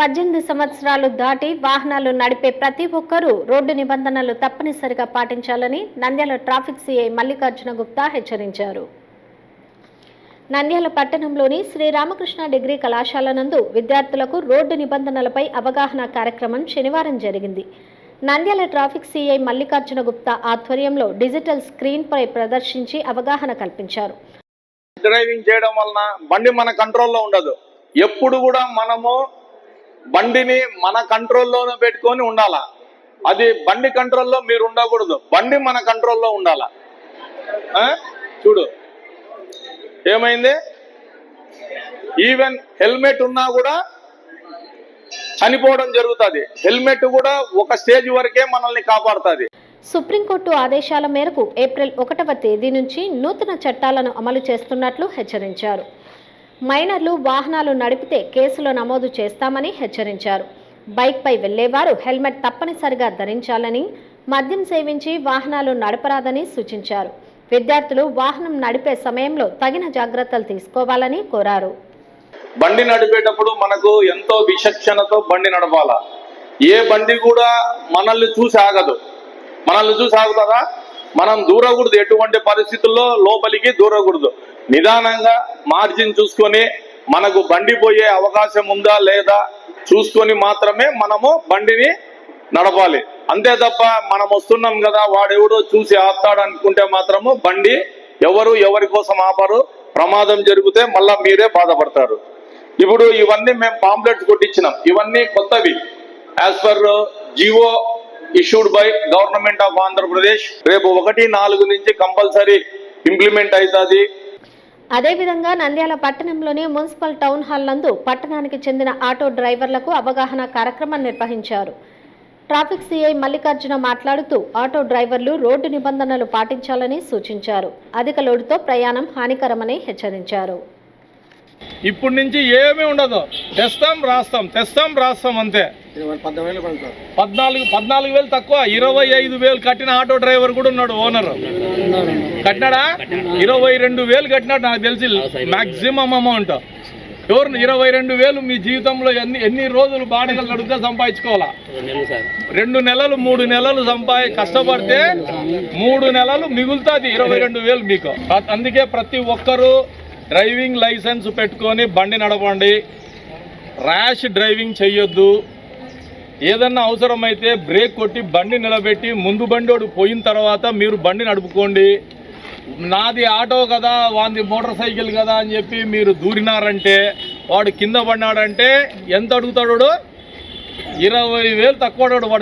18 సంవత్సరాలు దాటి వాహనాలు నడిపే ప్రతి ఒక్కరూ రోడ్డు నిబంధనలు తప్పనిసరిగా పాటించాలని నంద్యాల ట్రాఫిక్ సిఐ మల్లికార్జున గుప్తా హెచ్చరించారు. నంద్యాల పట్టణంలోని శ్రీరామకృష్ణ డిగ్రీ కళాశాల నందు విద్యార్థులకు రోడ్డు నిబంధనలపై అవగాహన కార్యక్రమం శనివారం జరిగింది. నంద్యాల ట్రాఫిక్ సిఐ మల్లికార్జున గుప్తా ఆధ్వర్యంలో డిజిటల్ స్క్రీన్ పై ప్రదర్శించి అవగాహన కల్పించారు. డ్రైవింగ్ చేయడం వలన బండి మన కంట్రోల్లో ఉండదు. ఎప్పుడు కూడా మనము బండిని మన కంట్రోల్లోనే పెట్టుకొని ఉండాలా. అది బండి కంట్రోల్లో మీరు ఉండకూడదు, బండి మన కంట్రోల్లో ఉండాలా. చూడు ఏమైంది, ఈవెన్ హెల్మెట్ ఉన్నా కూడా చనిపోవడం జరుగుతుంది. హెల్మెట్ కూడా ఒక స్టేజ్ వరకే మనల్ని కాపాడుతుంది. సుప్రీంకోర్టు ఆదేశాల మేరకు ఏప్రిల్ 1వ తేదీ నుంచి నూతన చట్టాలను అమలు చేస్తున్నట్లు హెచ్చరించారు. మైనర్లు వాహనాలు నడిపితే కేసులు నమోదు చేస్తామని హెచ్చరించారు. బైక్పై వెళ్లేవారు హెల్మెట్ తప్పనిసరిగా ధరించాలని, మద్యం సేవించి వాహనాలు నడపరాదని సూచించారు. విద్యార్థులు వాహనం నడిపే సమయంలో తగిన జాగ్రత్తలు తీసుకోవాలని కోరారు. బండి నడిపేటప్పుడు మనకు ఎంతో విచక్షణతో బండి నడపాలా. ఏ బండి కూడా మనల్ని చూసి ఆగదు. మనల్ని చూసి ఆగుతుందా? మనం దూరకూడదు. ఎటువంటి పరిస్థితుల్లో లోపలికి దూరకూడదు. నిదానంగా మార్జిన్ చూసుకొని మనకు బండి పోయే అవకాశం ఉందా లేదా చూసుకొని మాత్రమే మనము బండిని నడపాలి. అంతే తప్ప మనం వస్తున్నాం కదా వాడెవడో చూసి ఆపుతాడు అనుకుంటే మాత్రము బండి ఎవరి కోసం ఆపరు. ప్రమాదం జరిగితే మళ్ళా మీరే బాధపడతారు. ఇప్పుడు ఇవన్నీ మేము పాంప్లెట్స్ కొట్టించినాం. ఇవన్నీ కొత్తవి as per GO issued by government of Andhra Pradesh. రేపు 1-4 నుంచి కంపల్సరీ ఇంప్లిమెంట్ అవుతుంది. అదేవిధంగా నంద్యాల పట్టణంలోని మున్సిపల్ టౌన్ హాల్ నందు పట్టణానికి చెందిన ఆటో డ్రైవర్లకు అవగాహన కార్యక్రమం నిర్వహించారు. ట్రాఫిక్ సిఐ మల్లికార్జున మాట్లాడుతూ ఆటో డ్రైవర్లు రోడ్డు నిబంధనలు పాటించాలని సూచించారు. అధిక లోడుతో ప్రయాణం హానికరమని హెచ్చరించారు. ఇప్పటి నుంచి ఏమీ ఉండదు. తెస్తాం రాస్తాం అంతే. 14,000 తక్కువ, 25,000 కట్టిన ఆటో డ్రైవర్ కూడా ఉన్నాడు. ఓనర్ కట్టినాడా? 22,000 కట్టినాడు. నాకు తెలిసి మాక్సిమం అమౌంట్. ఎవరు 22,000 మీ జీవితంలో ఎన్ని రోజులు బాడీలు అడిగితే సంపాదించుకోవాలా? 2 నెలలు 3 నెలలు కష్టపడితే 3 నెలలు మిగులుతుంది 22,000 మీకు. అందుకే ప్రతి ఒక్కరూ డ్రైవింగ్ లైసెన్స్ పెట్టుకొని బండి నడపండి. ర్యాష్ డ్రైవింగ్ చెయ్యొద్దు. ఏదన్నా అవసరమైతే బ్రేక్ కొట్టి బండి నిలబెట్టి ముందు బండి పోయిన తర్వాత మీరు బండి నడుపుకోండి. నాది ఆటో కదా, వాంది మోటార్ సైకిల్ కదా అని చెప్పి మీరు దూరినారంటే వాడు కింద పడినాడంటే ఎంత అడుగుతాడు? 20,000 తక్కువ.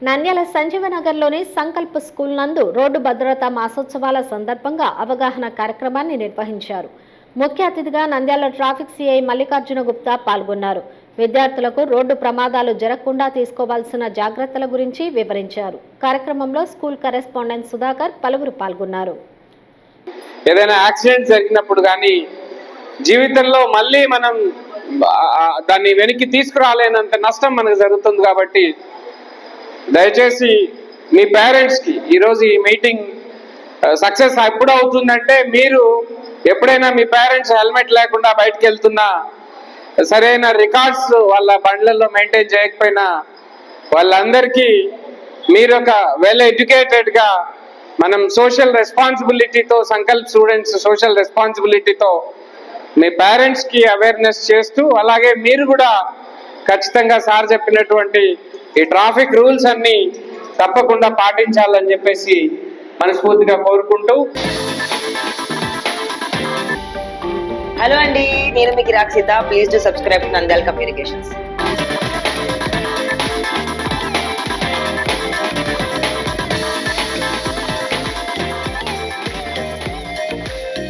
నంద్యాల సంజీవనగర్లోని సంకల్ప్ స్కూల్ నందు రోడ్డు భద్రతా మాసోత్సవాల సందర్భంగా అవగాహన కార్యక్రమాన్ని నిర్వహించారు. ముఖ్య అతిథిగా నంద్యాల ట్రాఫిక్ సిఐ మల్లికార్జున గుప్తా పాల్గొన్నారు. విద్యార్థులకు రోడ్డు ప్రమాదాలు జరగకుండా తీసుకోవాల్సిన జాగ్రత్తల గురించి వివరించారు. కార్యక్రమంలో స్కూల్ కరెస్పాండెంట్ సుధాకర్ పలువురు పాల్గొన్నారు. ఏదైనా యాక్సిడెంట్ జరిగినప్పుడు కానీ జీవితంలో మళ్ళీ మనం దాన్ని వెనక్కి తీసుకురాలేనంత నష్టం మనకు జరుగుతుంది. కాబట్టి దయచేసి మీ పేరెంట్స్కి ఈరోజు ఈ మీటింగ్ సక్సెస్ ఎప్పుడు అవుతుందంటే, మీరు ఎప్పుడైనా మీ పేరెంట్స్ హెల్మెట్ లేకుండా బయటకు వెళ్తున్నా, సరైన రికార్డ్స్ వాళ్ళ బండ్లలో మెయింటైన్ చేయకపోయినా, వాళ్ళందరికీ మీరు ఒక వెల్ ఎడ్యుకేటెడ్గా మనం సోషల్ రెస్పాన్సిబిలిటీతో, సంకల్ప్ స్టూడెంట్స్ సోషల్ రెస్పాన్సిబిలిటీతో మీ పేరెంట్స్కి అవేర్నెస్ చేస్తూ, అలాగే మీరు కూడా ఖచ్చితంగా సార్ చెప్పినటువంటి ఈ ట్రాఫిక్ రూల్స్ అన్ని తప్పకుండా పాటించాలని చెప్పేసి మనస్ఫూర్తిగా కోరుకుంటూ. హలో అండి, నేను మీకు Rakshitha. Please do subscribe Nandyal communications.